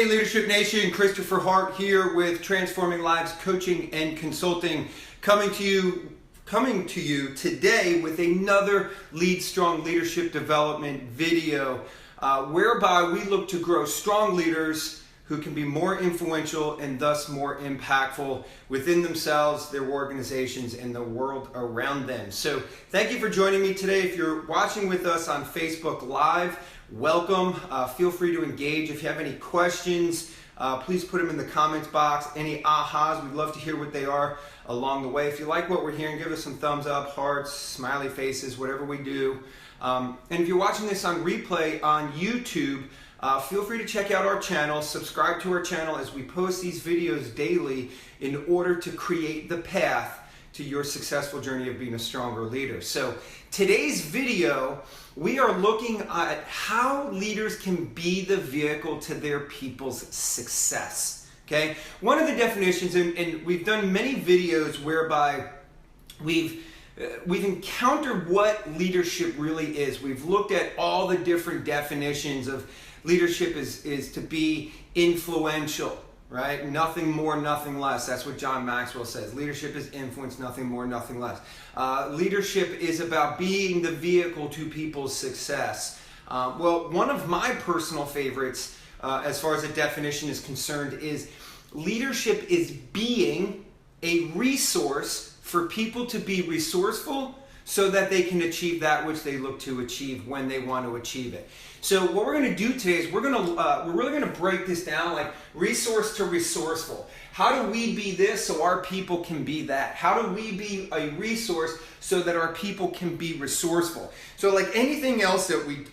Leadership Nation, Christopher Hart here with Transforming Lives Coaching and Consulting, coming to you today with another Lead Strong Leadership Development video, whereby we look to grow strong leaders who can be more influential and thus more impactful within themselves, their organizations, and the world around them. So thank you for joining me today. If you're watching with us on Facebook Live, welcome. Feel free to engage. If you have any questions, please put them in the comments box. Any ahas, we'd love to hear what they are along the way. If you like what we're hearing, give us some thumbs up, hearts, smiley faces, whatever we do. And if you're watching this on replay on YouTube, feel free to check out our channel, subscribe to our channel as we post these videos daily in order to create the path to your successful journey of being a stronger leader. So today's video, we are looking at how leaders can be the vehicle to their people's success. Okay, one of the definitions, and we've done many videos whereby we've encountered what leadership really is. We've looked at all the different definitions of leadership is to be influential, right? Nothing more, nothing less. That's what John Maxwell says. Leadership is influence, nothing more, nothing less. Leadership is about being the vehicle to people's success. Well, one of my personal favorites, as far as a definition is concerned, is leadership is being a resource for people to be resourceful so that they can achieve that which they look to achieve when they want to achieve it. So what we're going to do today is we're really going to break this down like resource to resourceful. How do we be this so our people can be that? How do we be a resource so that our people can be resourceful? So like anything else that we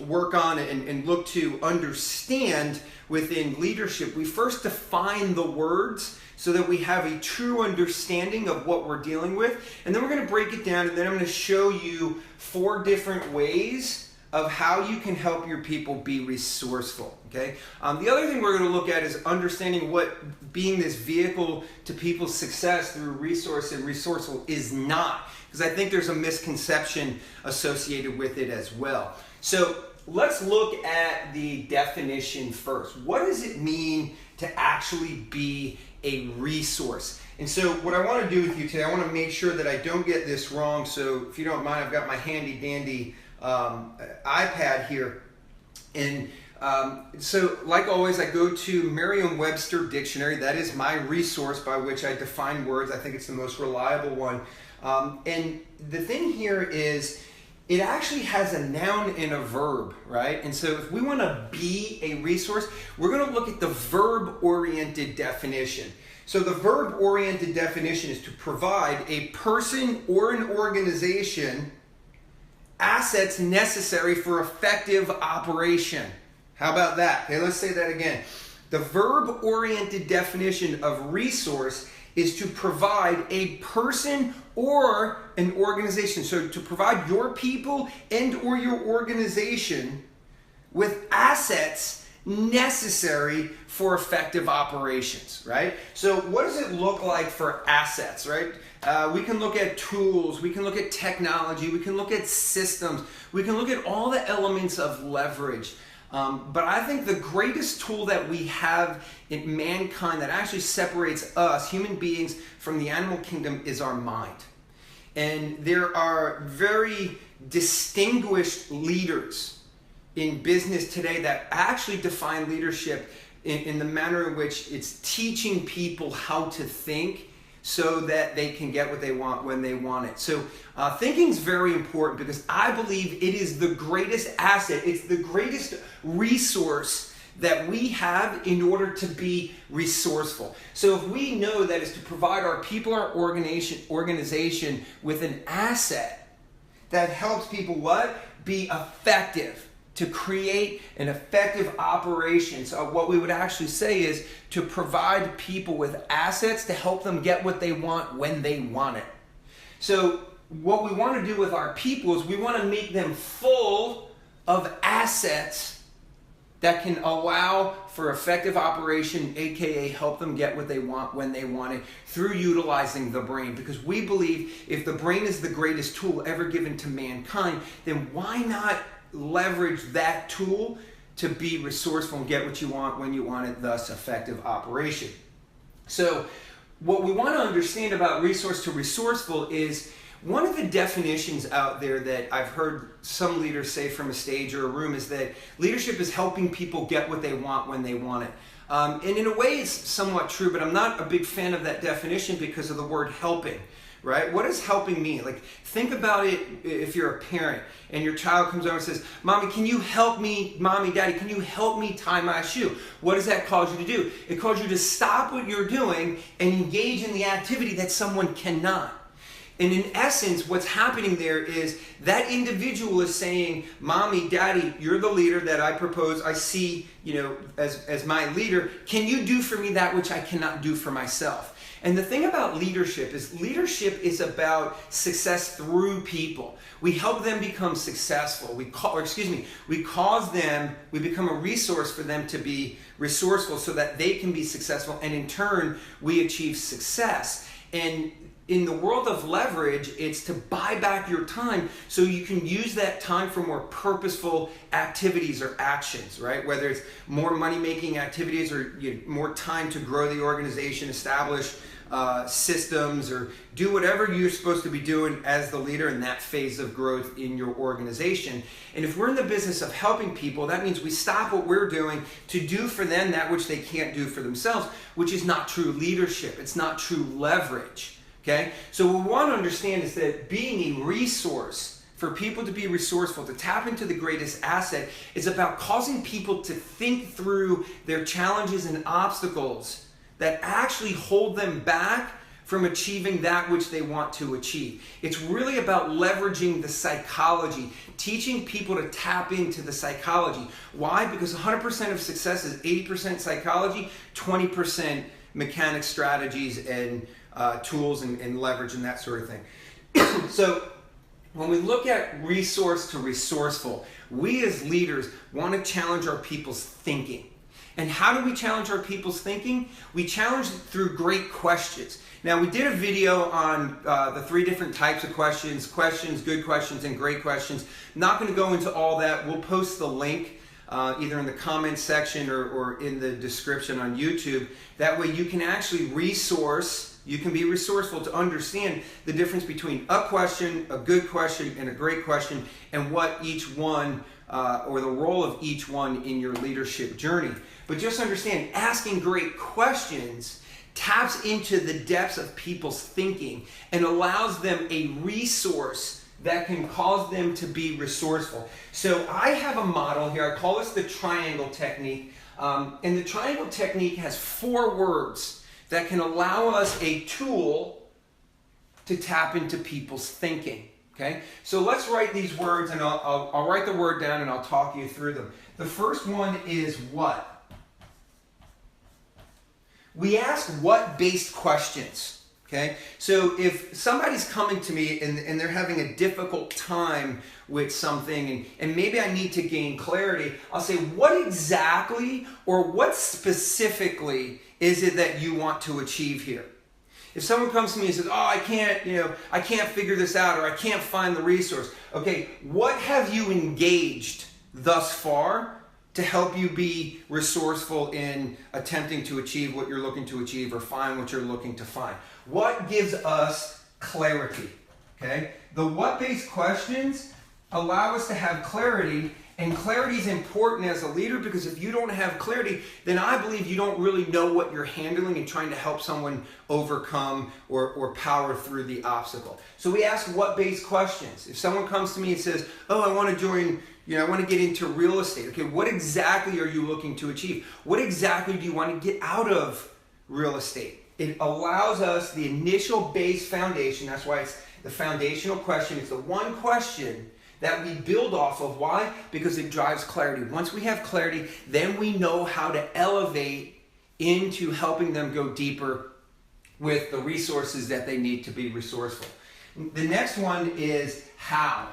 work on and look to understand within leadership, we first define the words so that we have a true understanding of what we're dealing with. And then we're going to break it down, and then I'm going to show you 4 different ways of how you can help your people be resourceful. Okay. The other thing we're going to look at is understanding what being this vehicle to people's success through resource and resourceful is not, because I think there's a misconception associated with it as well. So let's look at the definition first. What does it mean to actually be a resource? And so what I want to do with you today, I want to make sure that I don't get this wrong. So if you don't mind, I've got my handy dandy iPad here. And so like always, I go to Merriam-Webster Dictionary. That is my resource by which I define words. I think it's the most reliable one. And the thing here is it actually has a noun and a verb, right? And so if we want to be a resource, we're going to look at the verb-oriented definition. So the verb-oriented definition is to provide a person or an organization assets necessary for effective operation. How about that? Okay, let's say that again. The verb-oriented definition of resource is to provide a person or an organization. So to provide your people and or your organization with assets necessary for effective operations, right? So what does it look like for assets, right? We can look at tools, we can look at technology, we can look at systems, we can look at all the elements of leverage. But I think the greatest tool that we have in mankind that actually separates us, human beings, from the animal kingdom is our mind. And there are very distinguished leaders in business today that actually define leadership in the manner in which it's teaching people how to think so that they can get what they want when they want it. So thinking is very important because I believe it is the greatest asset. It's the greatest resource that we have in order to be resourceful. So if we know that is to provide our people, our organization with an asset that helps people what? Be effective, to create an effective operation. So what we would actually say is to provide people with assets to help them get what they want when they want it. So what we want to do with our people is we want to make them full of assets that can allow for effective operation, aka help them get what they want when they want it, through utilizing the brain. Because we believe if the brain is the greatest tool ever given to mankind, then why not leverage that tool to be resourceful and get what you want when you want it, thus effective operation. So what we want to understand about resource to resourceful is one of the definitions out there that I've heard some leaders say from a stage or a room is that leadership is helping people get what they want when they want it. And in a way it's somewhat true, but I'm not a big fan of that definition because of the word helping, right? What does helping mean? Like, think about it if you're a parent and your child comes over and says, Mommy, can you help me, Mommy, Daddy, can you help me tie my shoe? What does that cause you to do? It calls you to stop what you're doing and engage in the activity that someone cannot. And in essence, what's happening there is that individual is saying, Mommy, Daddy, you're the leader that I propose, I see, as my leader. Can you do for me that which I cannot do for myself? And the thing about leadership is about success through people. We help them become successful. We become a resource for them to be resourceful so that they can be successful, and in turn, we achieve success. And in the world of leverage, it's to buy back your time so you can use that time for more purposeful activities or actions, right? Whether it's more money-making activities or more time to grow the organization, establish systems, or do whatever you're supposed to be doing as the leader in that phase of growth in your organization. And if we're in the business of helping people, that means we stop what we're doing to do for them that which they can't do for themselves, which is not true leadership. It's not true leverage. Okay? So what we want to understand is that being a resource, for people to be resourceful, to tap into the greatest asset, is about causing people to think through their challenges and obstacles that actually hold them back from achieving that which they want to achieve. It's really about leveraging the psychology, teaching people to tap into the psychology. Why? Because 100% of success is 80% psychology, 20% mechanics, strategies, and tools and leverage and that sort of thing. So when we look at resource to resourceful, we as leaders want to challenge our people's thinking. And how do we challenge our people's thinking? We challenge it through great questions. Now, we did a video on the 3 different types of questions, good questions, and great questions. Not going to go into all that. We'll post the link either in the comments section or in the description on YouTube. That way you can actually you can be resourceful to understand the difference between a question, a good question, and a great question, and what each one, or the role of each one in your leadership journey. But just understand, asking great questions taps into the depths of people's thinking and allows them a resource that can cause them to be resourceful. So I have a model here. I call this the triangle technique. And the triangle technique has 4 words that can allow us a tool to tap into people's thinking. Okay? So let's write these words, and I'll write the word down and I'll talk you through them. The first one is what? We ask what-based questions. Okay? So if somebody's coming to me and they're having a difficult time with something and maybe I need to gain clarity, I'll say, what exactly or what specifically is it that you want to achieve here? If someone comes to me and says, I can't figure this out, or I can't find the resource. Okay, what have you engaged thus far to help you be resourceful in attempting to achieve what you're looking to achieve or find what you're looking to find? What gives us clarity? Okay? The what-based questions allow us to have clarity, and clarity is important as a leader, because if you don't have clarity, then I believe you don't really know what you're handling and trying to help someone overcome or power through the obstacle. So we ask what-based questions. If someone comes to me and says, I want to join, I want to get into real estate. Okay, what exactly are you looking to achieve? What exactly do you want to get out of real estate? It allows us the initial base foundation. That's why it's the foundational question. It's the one question that we build off of. Why? Because it drives clarity. Once we have clarity, then we know how to elevate into helping them go deeper with the resources that they need to be resourceful. The next one is how.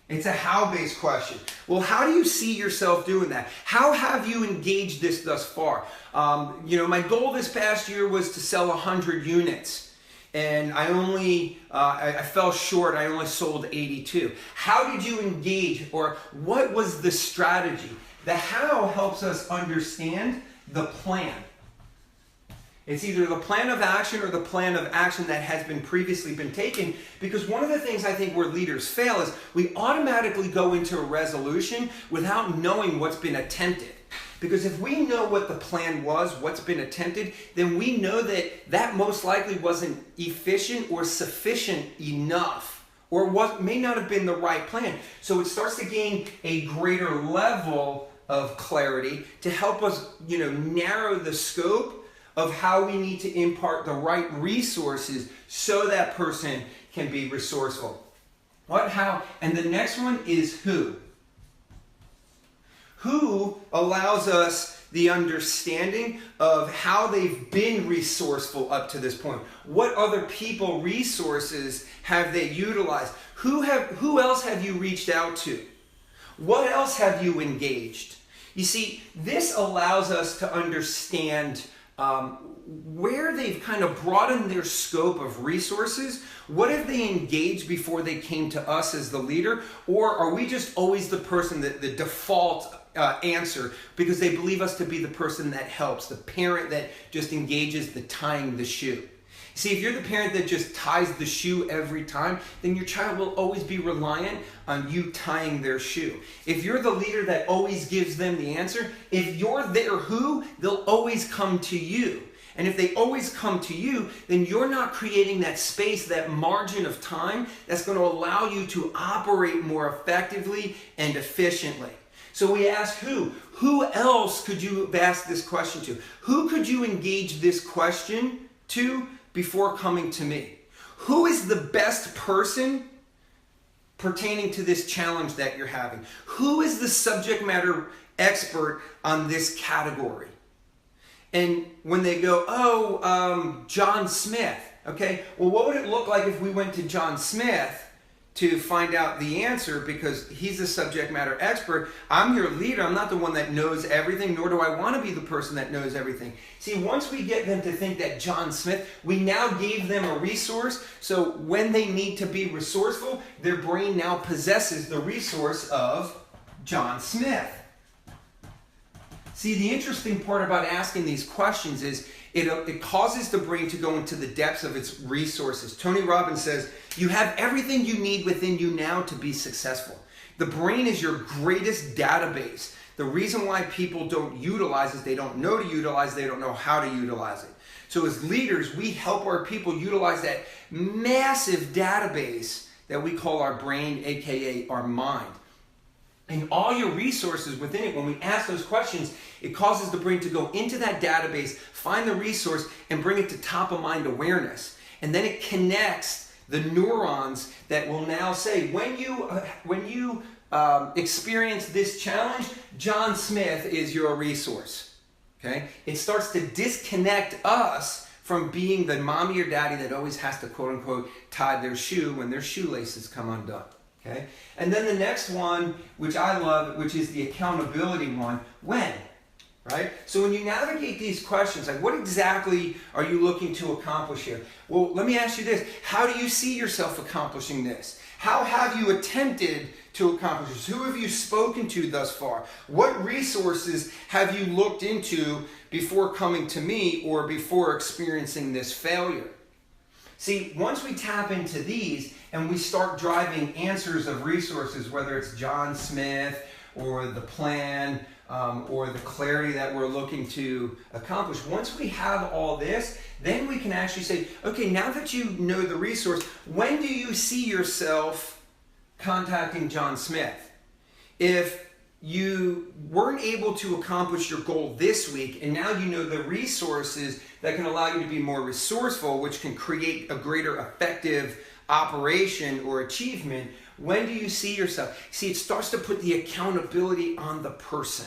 It's a how-based question. Well, how do you see yourself doing that? How have you engaged this thus far? My goal this past year was to sell 100 units. And I fell short. I only sold 82. How did you engage, or what was the strategy? The how helps us understand the plan. It's either the plan of action or the plan of action that has been previously been taken, because one of the things I think where leaders fail is we automatically go into a resolution without knowing what's been attempted. Because if we know what the plan was, what's been attempted, then we know that that most likely wasn't efficient or sufficient enough, or what may not have been the right plan. So it starts to gain a greater level of clarity to help us, narrow the scope of how we need to impart the right resources so that person can be resourceful. What, how, and the next one is who. Who allows us the understanding of how they've been resourceful up to this point. What other people, resources have they utilized? Who else have you reached out to? What else have you engaged? You see, this allows us to understand where they've kind of broadened their scope of resources. What have they engaged before they came to us as the leader? Or are we just always the person, the default answer, because they believe us to be the person that helps, the parent that just engages the tying the shoe? See, if you're the parent that just ties the shoe every time, then your child will always be reliant on you tying their shoe. If you're the leader that always gives them the answer, if you're their who, they'll always come to you. And if they always come to you, then you're not creating that space, that margin of time that's going to allow you to operate more effectively and efficiently. So we ask who. Who else could you have asked this question to? Who could you engage this question to before coming to me? Who is the best person pertaining to this challenge that you're having? Who is the subject matter expert on this category? And when they go, John Smith, okay, well, what would it look like if we went to John Smith to find out the answer, because he's the subject matter expert? I'm your leader. I'm not the one that knows everything, nor do I want to be the person that knows everything. See, once we get them to think that John Smith, we now gave them a resource, so when they need to be resourceful, their brain now possesses the resource of John Smith. See, the interesting part about asking these questions is it causes the brain to go into the depths of its resources. Tony Robbins says, you have everything you need within you now to be successful. The brain is your greatest database. The reason why people don't utilize it, they don't know to utilize, they don't know how to utilize it. So as leaders, we help our people utilize that massive database that we call our brain, aka our mind. And all your resources within it, when we ask those questions, it causes the brain to go into that database, find the resource, and bring it to top of mind awareness. And then it connects the neurons that will now say, when you experience this challenge, John Smith is your resource. Okay? It starts to disconnect us from being the mommy or daddy that always has to, quote unquote, tie their shoe when their shoelaces come undone. Okay? And then the next one, which I love, which is the accountability one, when? Right? So when you navigate these questions, like what exactly are you looking to accomplish here? Well, let me ask you this. How do you see yourself accomplishing this? How have you attempted to accomplish this? Who have you spoken to thus far? What resources have you looked into before coming to me or before experiencing this failure? See, once we tap into these and we start driving answers of resources, whether it's John Smith or the plan or the clarity that we're looking to accomplish, once we have all this, then we can actually say, okay, now that you know the resource, when do you see yourself contacting John Smith? If you weren't able to accomplish your goal this week, and now you know the resources that can allow you to be more resourceful, which can create a greater effective operation or achievement, when do you see yourself? See, it starts to put the accountability on the person.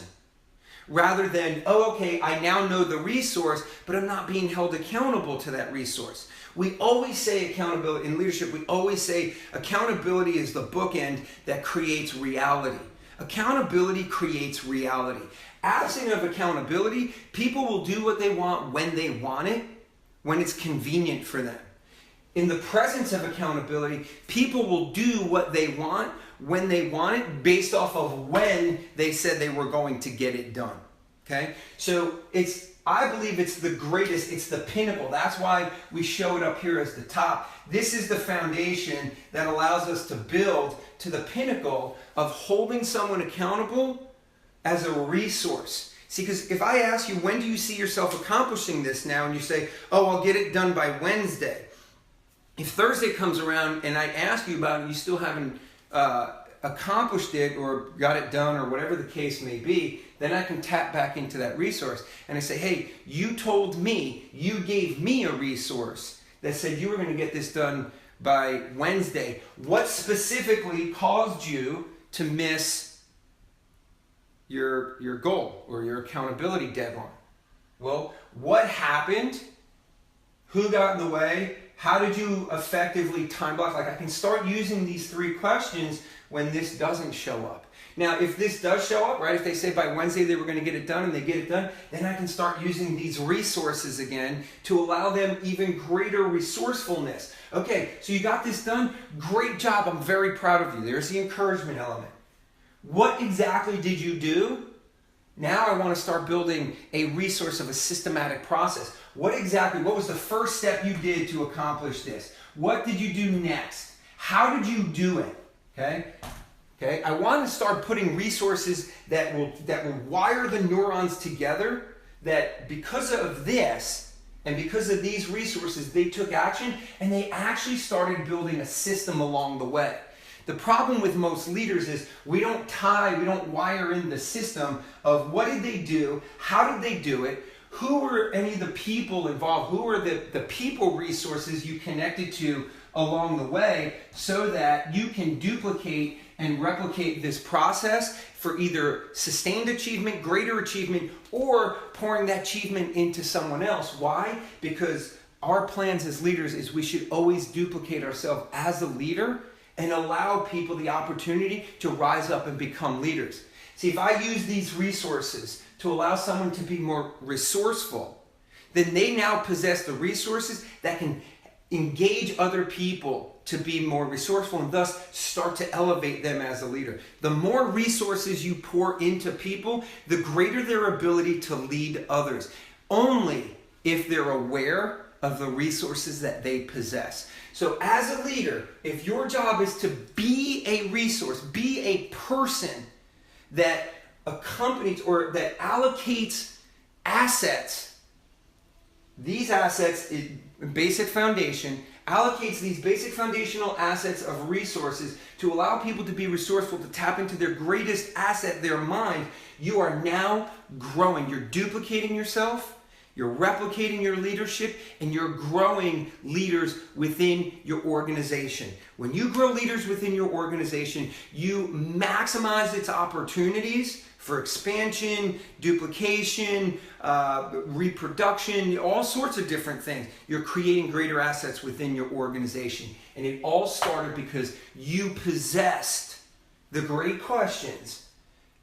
Rather than, oh, okay, I now know the resource, but I'm not being held accountable to that resource. We always say accountability, in leadership, we always say accountability is the bookend that creates reality. Accountability creates reality. Absent of accountability, people will do what they want when they want it, when it's convenient for them. in the presence of accountability, people will do what they want when they want it based off of when they said they were going to get it done. Okay? So I believe it's the greatest, it's the pinnacle. That's why we show it up here as the top. This is the foundation that allows us to build to the pinnacle of holding someone accountable as a resource. See, because if I ask you, when do you see yourself accomplishing this now? And you say, oh, I'll get it done by Wednesday. If Thursday comes around and I ask you about it and you still haven't accomplished it or got it done or whatever the case may be, then I can tap back into that resource and I say, hey, you told me, you gave me a resource that said you were going to get this done by Wednesday. What specifically caused you to miss your goal or your accountability deadline? Well, what happened? Who got in the way? How did you effectively time block? Like, I can start using these 3 questions when this doesn't show up. Now, if this does show up, right, if they say by Wednesday they were going to get it done and they get it done, then I can start using these resources again to allow them even greater resourcefulness. Okay, so you got this done. Great job. I'm very proud of you. There's the encouragement element. What exactly did you do? Now I want to start building a resource of a systematic process. What was the first step you did to accomplish this? What did you do next? How did you do it? Okay. I want to start putting resources that will wire the neurons together, that because of this and because of these resources, they took action and they actually started building a system along the way. The problem with most leaders is we don't wire in the system of what did they do, how did they do it, who were any of the people involved, who were the people resources you connected to along the way, so that you can duplicate and replicate this process for either sustained achievement, greater achievement, or pouring that achievement into someone else. Why? Because our plans as leaders is we should always duplicate ourselves as a leader and allow people the opportunity to rise up and become leaders. See, if I use these resources to allow someone to be more resourceful, then they now possess the resources that can engage other people to be more resourceful and thus start to elevate them as a leader. The more resources you pour into people, the greater their ability to lead others. Only if they're aware of the resources that they possess. So as a leader, if your job is to be a resource, be a person that accompanies or that allocates assets, these assets, basic foundation, allocates these basic foundational assets of resources to allow people to be resourceful, to tap into their greatest asset, their mind, you are now growing. You're duplicating yourself, you're replicating your leadership, and you're growing leaders within your organization. When you grow leaders within your organization, you maximize its opportunities for expansion, duplication, reproduction, all sorts of different things. You're creating greater assets within your organization. And it all started because you possessed the great questions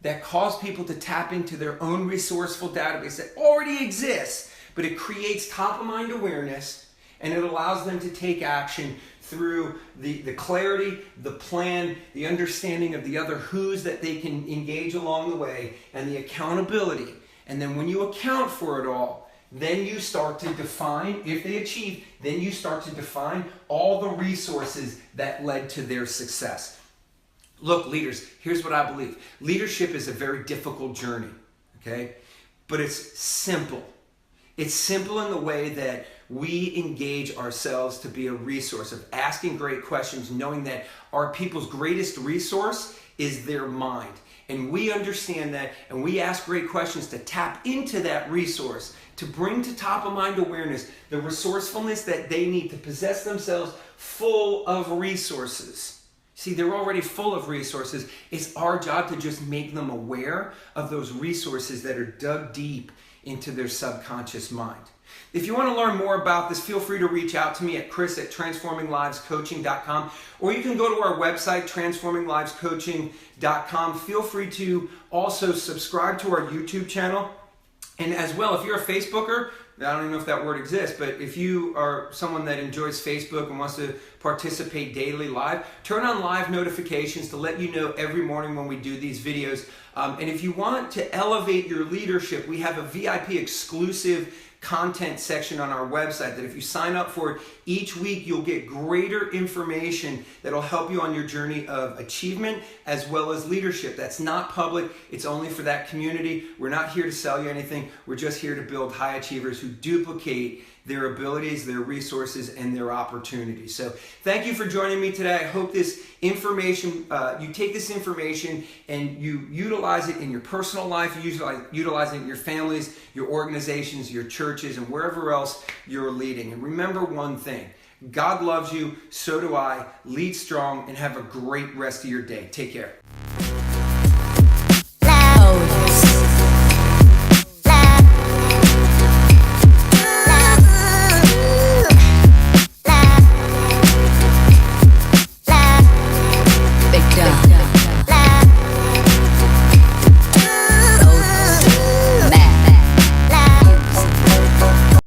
that cause people to tap into their own resourceful database that already exists, but it creates top of mind awareness and it allows them to take action through the clarity, the plan, the understanding of the other who's that they can engage along the way, and the accountability. And then when you account for it all, then you start to define, if they achieve, then you start to define all the resources that led to their success. Look, leaders, here's what I believe. Leadership is a very difficult journey, okay? But it's simple. It's simple in the way that we engage ourselves to be a resource of asking great questions, knowing that our people's greatest resource is their mind. And we understand that, and we ask great questions to tap into that resource, to bring to top of mind awareness the resourcefulness that they need to possess themselves full of resources. See, they're already full of resources. It's our job to just make them aware of those resources that are dug deep into their subconscious mind. If you want to learn more about this, feel free to reach out to me at chris@transforminglivescoaching.com, or you can go to our website, transforminglivescoaching.com. Feel free to also subscribe to our YouTube channel. And as well, if you're a Facebooker, I don't even know if that word exists, but if you are someone that enjoys Facebook and wants to participate daily live, turn on live notifications to let you know every morning when we do these videos. And if you want to elevate your leadership, we have a VIP exclusive content section on our website that if you sign up for it each week, you'll get greater information that'll help you on your journey of achievement as well as leadership. That's not public. It's only for that community. We're not here to sell you anything. We're just here to build high achievers who duplicate their abilities, their resources, and their opportunities. So thank you for joining me today. I hope this information, you take this information and you utilize it in your personal life, you utilize it in your families, your organizations, your churches, and wherever else you're leading. And remember one thing, God loves you, so do I. Lead strong and have a great rest of your day. Take care.